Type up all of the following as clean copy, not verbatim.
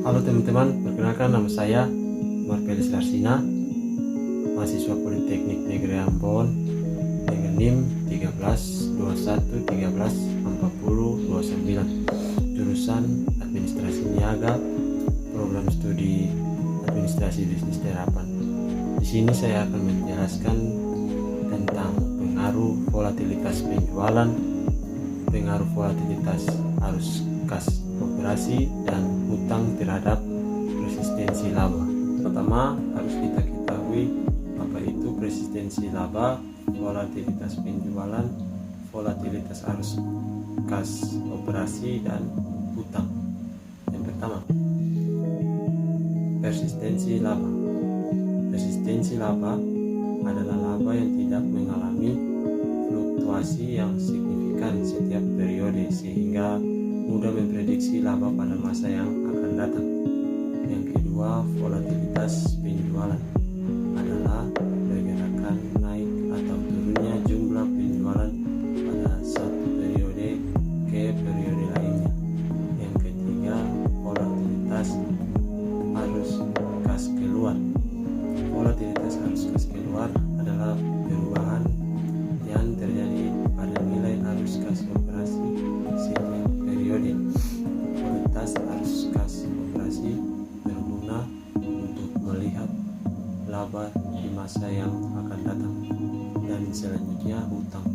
Halo teman-teman, perkenalkan nama saya Marpelis Larsina, mahasiswa Politeknik Negeri Ambon dengan NIM 1321134029, jurusan Administrasi Niaga, program studi Administrasi Bisnis Terapan. Di sini saya akan menjelaskan tentang pengaruh volatilitas penjualan, pengaruh volatilitas arus kas operasi, dan hutang terhadap resistensi laba. Pertama, harus kita ketahui apa itu resistensi laba, volatilitas penjualan, volatilitas arus kas operasi, dan hutang. Yang pertama, persistensi laba. Persistensi laba adalah laba yang tidak mengalami fluktuasi yang signifikan setiap periode sehingga mudah memprediksi laba pada masa yang akan datang. Yang kedua, volatilitas penjualan adalah pergerakan naik atau turunnya jumlah penjualan pada satu periode ke periode lainnya. Yang ketiga, volatilitas arus kas keluar. Volatilitas arus kas keluar adalah perubahan yang terjadi pada nilai arus kas operasi setiap periode. Volatilitas arus kas operasi berguna untuk melihat laba di masa yang akan datang. Dan selanjutnya, hutang.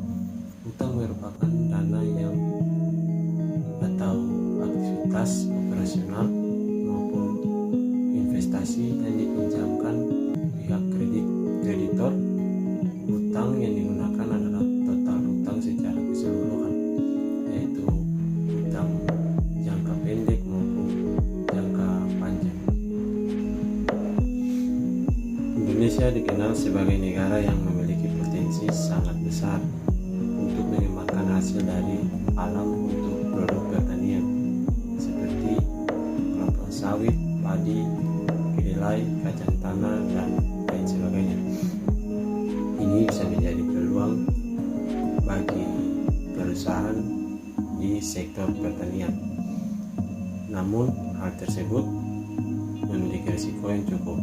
Hutang merupakan dana yang atau aktivitas operasional maupun investasi yang dipinjamkan pihak kreditor. Hutang yang digunakan adalah total hutang secara keseluruhan, yaitu hutang jangka pendek maupun jangka panjang. Indonesia dikenal sebagai negara yang memiliki potensi sangat besar untuk mengembangkan hasil dari alam untuk produk pertanian seperti kelapa sawit, padi, kedelai, kacang tanah, dan lain sebagainya. Ini bisa menjadi peluang bagi perusahaan di sektor pertanian. Namun hal tersebut memiliki risiko yang cukup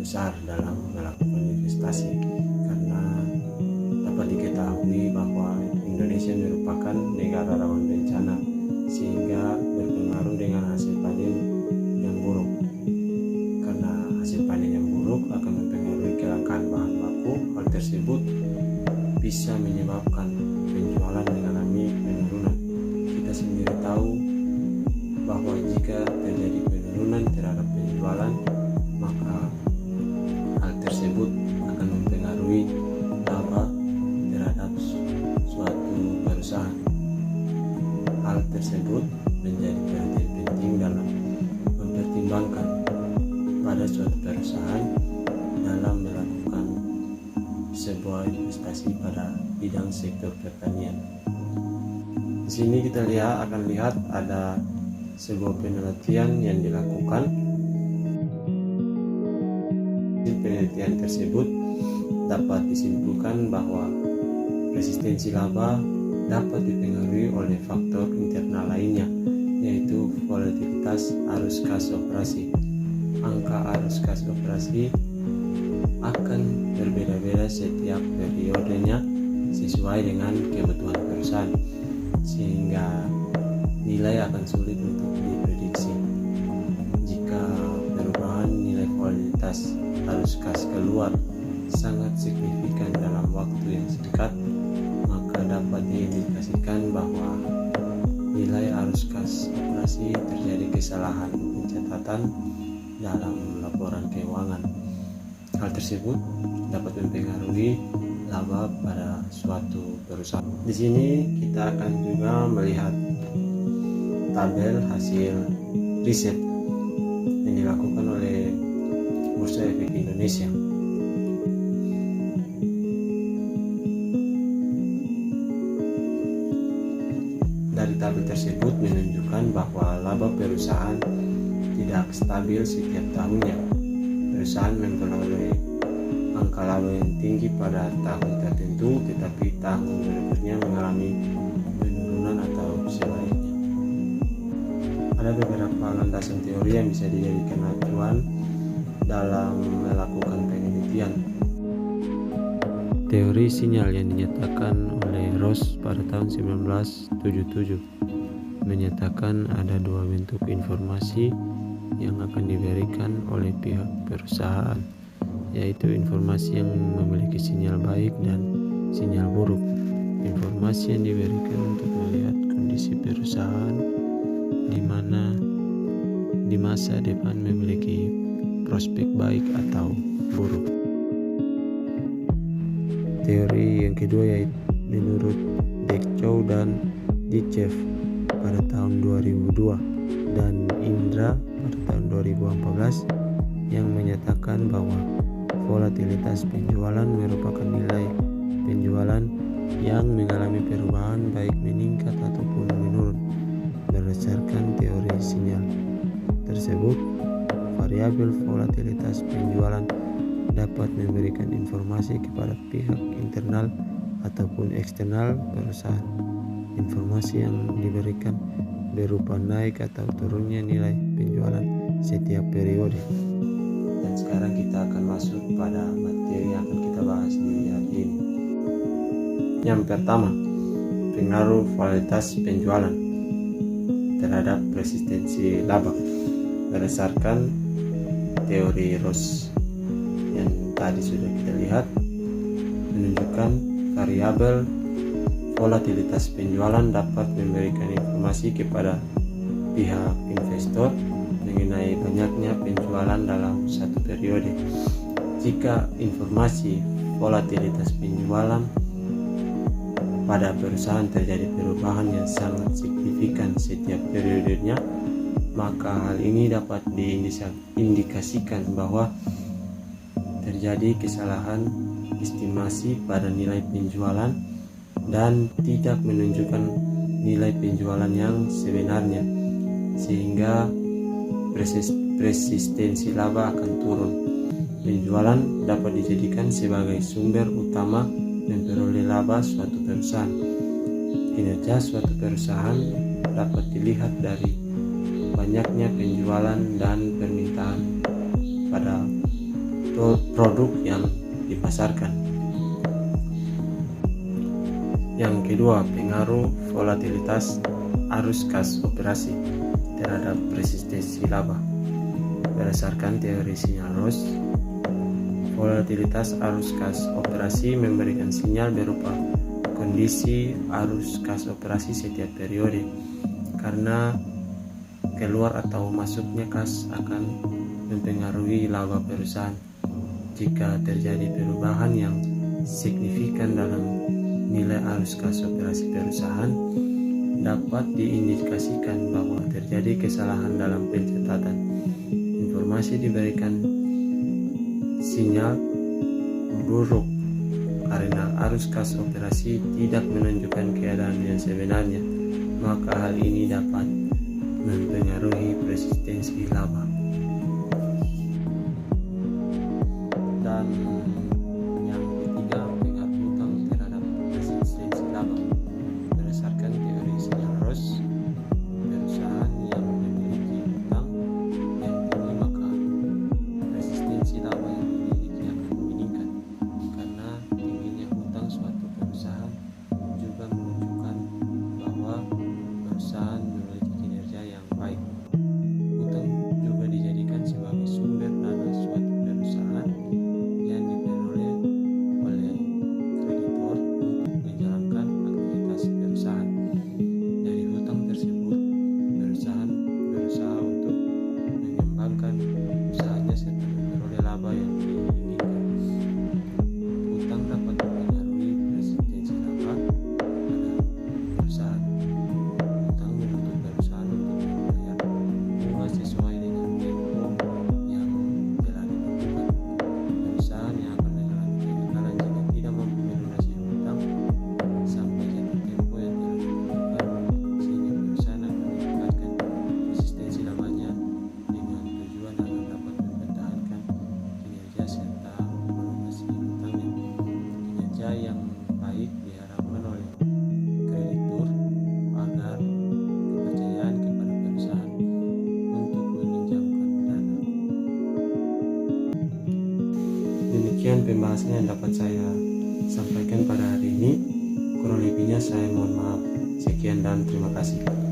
besar dalam melakukan investasi, karena dapat diketahui bahwa Indonesia merupakan negara rawan bencana sehingga berpengaruh dengan hasil panen yang buruk. Karena hasil panen yang buruk akan mempengaruhi kelangkaan bahan baku. Hal tersebut bisa menyebabkan penjualan mengalami penurunan. Kita sendiri tahu bahwa jika terjadi penurunan terhadap penjualan, maka hal tersebut akan mempengaruhi laba terhadap suatu perusahaan. Hal tersebut menjadi perhatian penting dalam mempertimbangkan pada suatu perusahaan dalam melakukan sebuah investasi pada bidang sektor pertanian. Di sini kita akan lihat ada sebuah penelitian yang dilakukan. Penelitian tersebut dapat disimpulkan bahwa resistensi laba dapat dipengaruhi oleh faktor internal lainnya, yaitu volatilitas arus kas operasi. Angka arus kas operasi akan berbeda-beda setiap periodenya sesuai dengan kebutuhan perusahaan, sehingga nilai akan sulit untuk diprediksi. Jika perubahan nilai volatilitas arus kas keluar sangat signifikan dalam waktu yang singkat, maka dapat diindikasikan bahwa nilai arus kas operasi terjadi kesalahan pencatatan dalam laporan keuangan. Hal tersebut dapat mempengaruhi laba pada suatu perusahaan. Di sini kita akan juga melihat tabel hasil riset yang dilakukan oleh Bursa Efek Indonesia. Dari tabel tersebut menunjukkan bahwa laba perusahaan tidak stabil setiap tahunnya. Perusahaan memperoleh angka laba yang tinggi pada tahun tertentu, tetapi tahun berikutnya mengalami penurunan atau sebaliknya. Ada Ada beberapa landasan teori yang bisa dijadikan acuan dalam melakukan penelitian. Teori sinyal yang dinyatakan oleh Ross pada tahun 1977 menyatakan ada dua bentuk informasi yang akan diberikan oleh pihak perusahaan, yaitu informasi yang memiliki sinyal baik dan sinyal buruk. Informasi yang diberikan untuk melihat kondisi perusahaan di mana di masa depan memiliki prospek baik atau buruk. Teori yang kedua yaitu menurut Dekchow dan Ditchev pada tahun 2002 dan Indra pada tahun 2014 yang menyatakan bahwa volatilitas penjualan merupakan nilai penjualan yang mengalami perubahan baik meningkat ataupun menurun. Berdasarkan teori sinyal tersebut, variabel volatilitas penjualan dapat memberikan informasi kepada pihak internal ataupun eksternal perusahaan. Informasi yang diberikan berupa naik atau turunnya nilai penjualan setiap periode. Dan sekarang kita akan masuk pada materi yang akan kita bahas di hari ini. Yang pertama, pengaruh volatilitas penjualan terhadap resistensi laba. Berdasarkan teori Ross yang tadi sudah kita lihat, menunjukkan variabel volatilitas penjualan dapat memberikan informasi kepada pihak investor mengenai banyaknya penjualan dalam satu periode. Jika informasi volatilitas penjualan pada perusahaan terjadi perubahan yang sangat signifikan setiap periodenya, maka hal ini dapat diindikasikan bahwa terjadi kesalahan estimasi pada nilai penjualan dan tidak menunjukkan nilai penjualan yang sebenarnya, sehingga resistensi laba akan turun. Penjualan dapat dijadikan sebagai sumber utama memperoleh laba suatu perusahaan. Kinerja suatu perusahaan dapat dilihat dari banyaknya penjualan dan permintaan pada produk yang dipasarkan. Yang kedua, pengaruh volatilitas arus kas operasi terhadap resistensi laba. Berdasarkan teori sinyal Ross, volatilitas arus kas operasi memberikan sinyal berupa kondisi arus kas operasi setiap periode, karena keluar atau masuknya kas akan mempengaruhi laba perusahaan. Jika terjadi perubahan yang signifikan dalam nilai arus kas operasi perusahaan, dapat diindikasikan bahwa terjadi kesalahan dalam pencatatan. Informasi diberikan sinyal buruk karena arus kas operasi tidak menunjukkan keadaan yang sebenarnya, maka hal ini dapat mempengaruhi resistensi laba. Dan yang ketiga, pengaruh hutang terhadap resistensi laba. Berdasarkan teori sinyal Ross, perusahaan yang memiliki hutang yang tinggi maka resistensi laba yang dimiliki akan meningkat, karena tingginya hutang suatu perusahaan juga menunjukkan bahwa perusahaan memiliki kinerja yang baik. Hutang juga dijadikan sebagai sumber dana suatu perusahaan yang diperoleh oleh kreditor untuk menjalankan aktivitas perusahaan. Dari hutang tersebut, perusahaan berusaha untuk mengembangkan usahanya serta memperoleh laba yang diinginkan. Hutang dapat mempengaruhi resistensi laba pada perusahaan. Hutang menurut pembahasan yang dapat saya sampaikan pada hari ini. Kurang lebihnya saya mohon maaf. Sekian dan terima kasih.